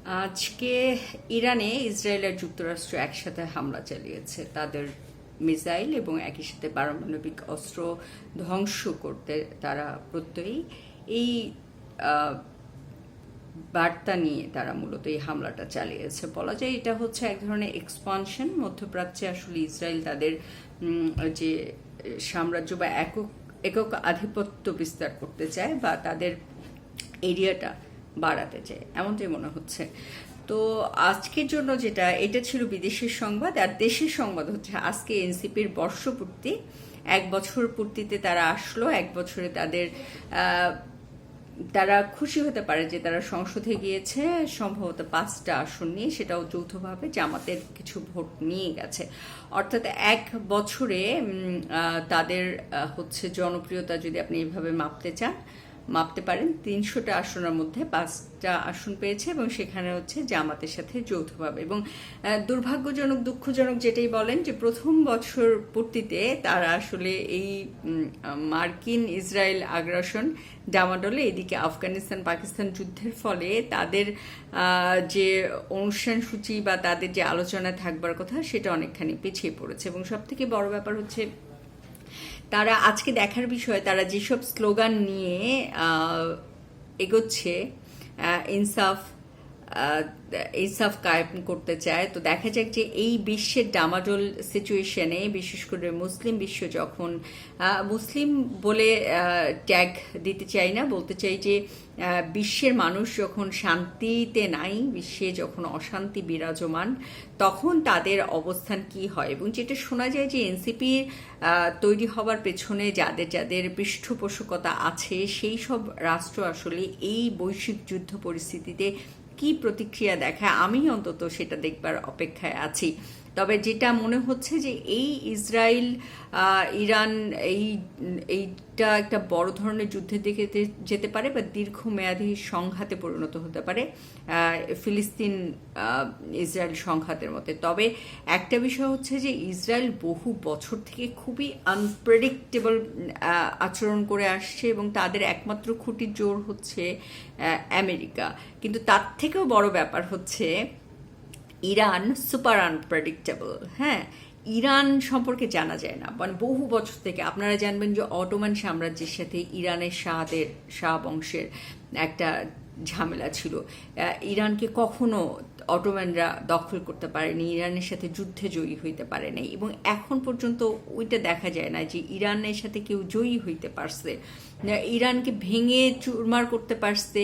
আজকে ইরানে ইসরায়েল আর যুক্তরাষ্ট্র একসাথে হামলা চালিয়েছে তাদের মিসাইল এবং একই সাথে পারমাণবিক অস্ত্র ধ্বংস করতে তারা প্রত্যয়ী এই আহ, বার্তা নিয়ে তারা মূলত এই হামলাটা চালিয়েছে। বলা যায় এটা হচ্ছে এক ধরনের এক্সপানশন। মধ্যপ্রাচ্যে আসলে ইসরায়েল তাদের যে সাম্রাজ্য বা একক একক আধিপত্য বিস্তার করতে চায় বা তাদের এরিয়াটা বাড়াতে চায়, এমনটাই মনে হচ্ছে। তো আজকের জন্য এটা ছিল বিদেশের সংবাদ। আর দেশের সংবাদ হচ্ছে আজকে এনসিপির বর্ষপূর্তি, 1 বছর পূর্তিতে তারা আসলো। 1 বছরে তারা খুশি হতে পারে যে তারা সংসদে গিয়েছে সম্ভবত 5টা আসন নিয়ে, সেটাও যৌথভাবে জামাতের কিছু ভোট নিয়ে গেছে। অর্থাৎ 1 বছরে তাদের হচ্ছে জনপ্রিয়তা, যদি আপনি এইভাবে মাপতে পারেন, 300টা আসনের মধ্যে 5টা আসন পেয়েছে এবং সেখানে হচ্ছে জামাতের সাথে যৌথভাবে। এবং দুর্ভাগ্যজনক দুঃখজনক যেটাই বলেন, যে প্রথম বছর পূর্তিতে তারা আসলে এই মার্কিন ইসরায়েল আগ্রাসন ডামাডোলে, এদিকে আফগানিস্তান পাকিস্তান যুদ্ধের ফলে তাদের যে অনুষ্ঠান সূচি বা তাদের যে আলোচনায় থাকবার কথা সেটা অনেকখানি পিছিয়ে পড়েছে। এবং সব থেকে বড় ব্যাপার হচ্ছে তারা আজকে দেখার বিষয়, তারা যেসব স্লোগান নিয়ে এগোচ্ছে, ইনসাফ ইনসাফ কায়েম করতে চায়। তো দেখা যাক যে এই বিশ্বের ডামাডোল সিচুয়েশনে, বিশেষ করে মুসলিম বিশ্ব যখন, মুসলিম বলে ট্যাগ দিতে চাই না, বলতে চাই যে বিশ্বের মানুষ যখন শান্তিতে নাই, বিশ্বে যখন অশান্তি বিরাজমান, তখন তাদের অবস্থান কি হয়। এবং যেটা শোনা যায় যে এনসিপি তৈরি হবার পেছনে যাদের যাদের পৃষ্ঠপোষকতা আছে, সেই সব রাষ্ট্র আসলে এই বৈশ্বিক যুদ্ধ পরিস্থিতিতে কি প্রতিক্রিয়া দেখায়, আমি অন্তত সেটা দেখবার অপেক্ষায় আছি। তবে যেটা মনে হচ্ছে যে এই ইসরায়েল ইরান এইটা একটা বড় ধরনের যুদ্ধের দিকে যেতে পারে বা দীর্ঘমেয়াদী সংঘাতে পরিণত হতে পারে, ফিলিস্তিন ইসরায়েল সংঘাতের মতে। তবে একটা বিষয় হচ্ছে যে ইসরায়েল বহু বছর থেকে খুবই আনপ্রেডিক্টেবল আচরণ করে আসছে এবং তাদের একমাত্র খুঁটির জোর হচ্ছে আমেরিকা। কিন্তু তার থেকেও বড় ব্যাপার হচ্ছে ইরান সুপার আনপ্রেডিক্টেবল। হ্যাঁ, ইরান সম্পর্কে জানা যায় না, মানে বহু বছর থেকে আপনারা জানবেন যে অটোমান সাম্রাজ্যের সাথে ইরানের শাহ বংশের একটা ঝামেলা ছিল। ইরানকে কখনো অটোম্যানরা দখল করতে পারেনি, ইরানের সাথে যুদ্ধে জয়ী হইতে পারে নাই এবং এখন পর্যন্ত ওইটা দেখা যায় না যে ইরানের সাথে কেউ জয়ী হইতে পারছে। ইরানকে ভেঙে চুরমার করতে পারছে,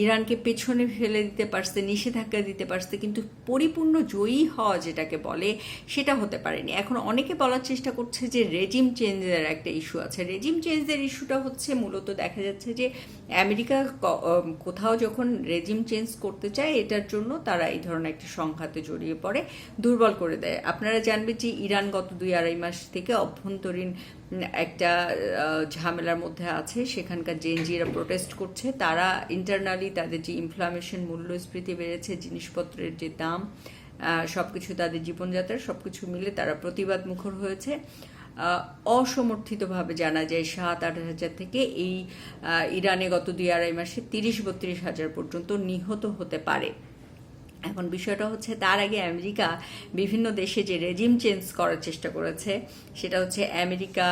ইরানকে পেছনে ফেলে দিতে পারছে, নিষেধাজ্ঞা দিতে পারছে, কিন্তু পরিপূর্ণ জয়ী হওয়া যেটাকে বলে সেটা হতে পারেনি। এখন অনেকে বলার চেষ্টা করছে যে রেজিম চেঞ্জের একটা ইস্যু আছে। রেজিম চেঞ্জের ইস্যুটা হচ্ছে মূলত দেখা যাচ্ছে যে আমেরিকা কোথাও যখন রেজিম চেঞ্জ করতে চায়, এটার জন্য তারা এই ধরনের একটা সংঘাতে জড়িয়ে পড়ে, দুর্বল করে দেয়। আপনারা জানবেন যে ইরান গত 2-2.5 মাস থেকে অভ্যন্তরীণ একটা ঝামেলার মধ্যে আছে। সেখানকার জেনজিরা প্রোটেস্ট করছে, তারা ইন্টারনালি তাদের যে ইনফ্লামেশন, মূল্যস্ফীতি বেড়েছে, জিনিসপত্রের যে দাম, সবকিছু, তাদের জীবনযাত্রা সবকিছু মিলে তারা প্রতিবাদ মুখর হয়েছে। অসমর্থিতভাবে জানা যায় 7-8 হাজার থেকে এই ইরানে গত 2-2.5 মাসে 30-32 হাজার পর্যন্ত নিহত হতে পারে। এখন বিষয়টা হচ্ছে তার আগে আমেরিকা বিভিন্ন দেশে যে রেজিম চেঞ্জ করার চেষ্টা করেছে, সেটা হচ্ছে আমেরিকা,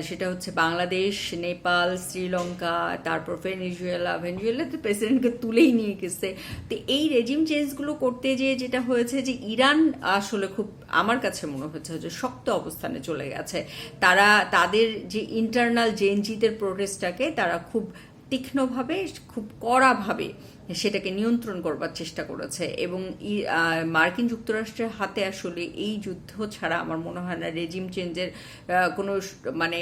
সেটা হচ্ছে বাংলাদেশ, নেপাল, শ্রীলঙ্কা, তারপর ভেনেজুয়েলাতে প্রেসিডেন্টকে তুলেই নিয়ে গেছে। তো এই রেজিম চেঞ্জগুলো করতে যেটা হয়েছে যে ইরান আসলে খুব, আমার কাছে মনে হচ্ছে যে শক্ত অবস্থানে চলে গেছে। তারা তাদের যে ইন্টারনাল জেনজিদের প্রোটেস্টটাকে তারা খুব তীক্ষ্ণভাবে, খুব কড়াভাবে সেটাকে নিয়ন্ত্রণ করবার চেষ্টা করেছে এবং মার্কিন যুক্তরাষ্ট্রের হাতে আসলে এই যুদ্ধ ছাড়া আমার মনে হয় না রেজিম চেঞ্জের কোনো মানে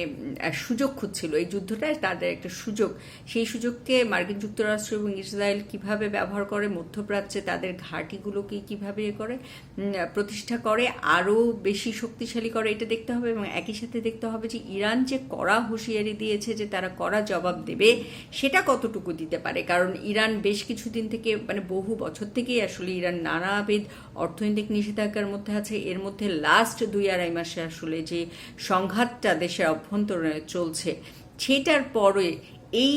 সুযোগ খুঁজছিল। এই যুদ্ধটা তাদের একটা সুযোগ, সেই সুযোগকে মার্কিন যুক্তরাষ্ট্র এবং ইসরায়েল কিভাবে ব্যবহার করে, মধ্যপ্রাচ্যে তাদের ঘাঁটিগুলোকে কিভাবে করে প্রতিষ্ঠা করে, আরও বেশি শক্তিশালী করে, এটা দেখতে হবে। এবং একই সাথে দেখতে হবে যে ইরান যে কড়া হুঁশিয়ারি দিয়েছে যে তারা কড়া জবাব দেবে, সেটা কতটুকু দিতে পারে। কারণ ইরান বেশ কিছুদিন থেকে, মানে বহু বছর থেকেই আসলে ইরান নানাবিধ অর্থনৈতিক নিষেধাজ্ঞার মধ্যে আছে। এর মধ্যে লাস্ট 2-2.5 মাসে আসলে যে সংঘাতটা দেশের অভ্যন্তরে চলছে, সেটার পরে এই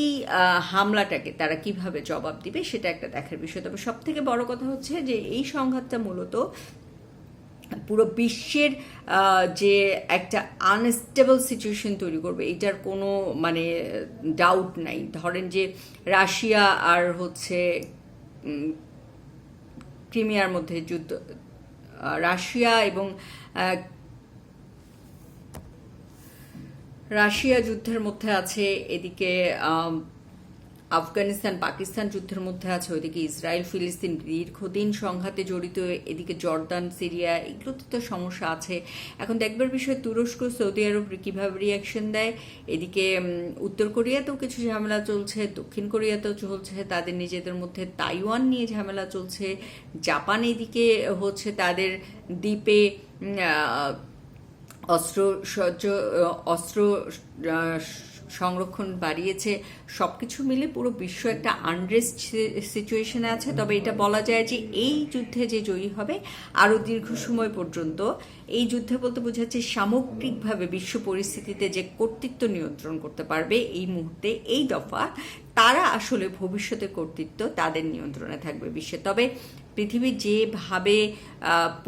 হামলাটাকে তারা কিভাবে জবাব দিবে সেটা একটা দেখার বিষয়। তবে সব থেকে বড় কথা হচ্ছে যে এই সংঘাতটা মূলত পুরো বিশ্বের যে একটা আনস্টেবল সিচুয়েশন তৈরি করবে এটার কোনো মানে ডাউট নাই। ধরেন যে রাশিয়া আর হচ্ছে ক্রিমিয়ার মধ্যে যুদ্ধ, রাশিয়া এবং রাশিয়া যুদ্ধের মধ্যে আছে, এদিকে আফগানিস্তান পাকিস্তান যুদ্ধের মধ্যে আছে, ওইদিকে ইসরায়েল ফিলিস্তিন দীর্ঘদিন সংঘাতে জড়িত, এদিকে জর্দান সিরিয়া, এগুলোতে তো সমস্যা আছে। এখন দেখবার বিষয় তুরস্ক সৌদি আরব কিভাবে রিয়াকশন দেয়। এদিকে উত্তর কোরিয়াতেও কিছু ঝামেলা চলছে, দক্ষিণ কোরিয়াতেও চলছে তাদের নিজেদের মধ্যে, তাইওয়ান নিয়ে ঝামেলা চলছে, জাপান এদিকে হচ্ছে তাদের দ্বীপে অস্ত্র সংরক্ষণ বাড়িয়েছে। সবকিছু মিলে পুরো বিশ্ব একটা আনরেস্ট সিচুয়েশনে আছে। তবে এটা বলা যায় যে এই যুদ্ধে যে জয়ী হবে আরও দীর্ঘ সময় পর্যন্ত, এই যুদ্ধে বলতে বোঝাচ্ছে সামগ্রিকভাবে বিশ্ব পরিস্থিতিতে যে কর্তৃত্ব নিয়ন্ত্রণ করতে পারবে এই মুহূর্তে এই দফা, তারা আসলে ভবিষ্যতে কর্তৃত্ব তাদের নিয়ন্ত্রণে থাকবে বিশ্বে। তবে পৃথিবী যেভাবে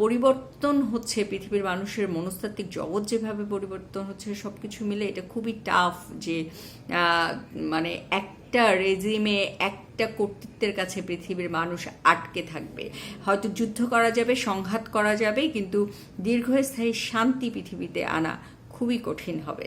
পরিবর্তন হচ্ছে, পৃথিবীর মানুষের মনস্তাত্ত্বিক জগৎ যেভাবে পরিবর্তন হচ্ছে, সব কিছু মিলে এটা খুবই টাফ যে মানে একটা রেজিমে একটা কর্তৃত্বের কাছে পৃথিবীর মানুষ আটকে থাকবে। হয়তো যুদ্ধ করা যাবে, সংঘাত করা যাবে, কিন্তু দীর্ঘস্থায়ী শান্তি পৃথিবীতে আনা খুবই কঠিন হবে।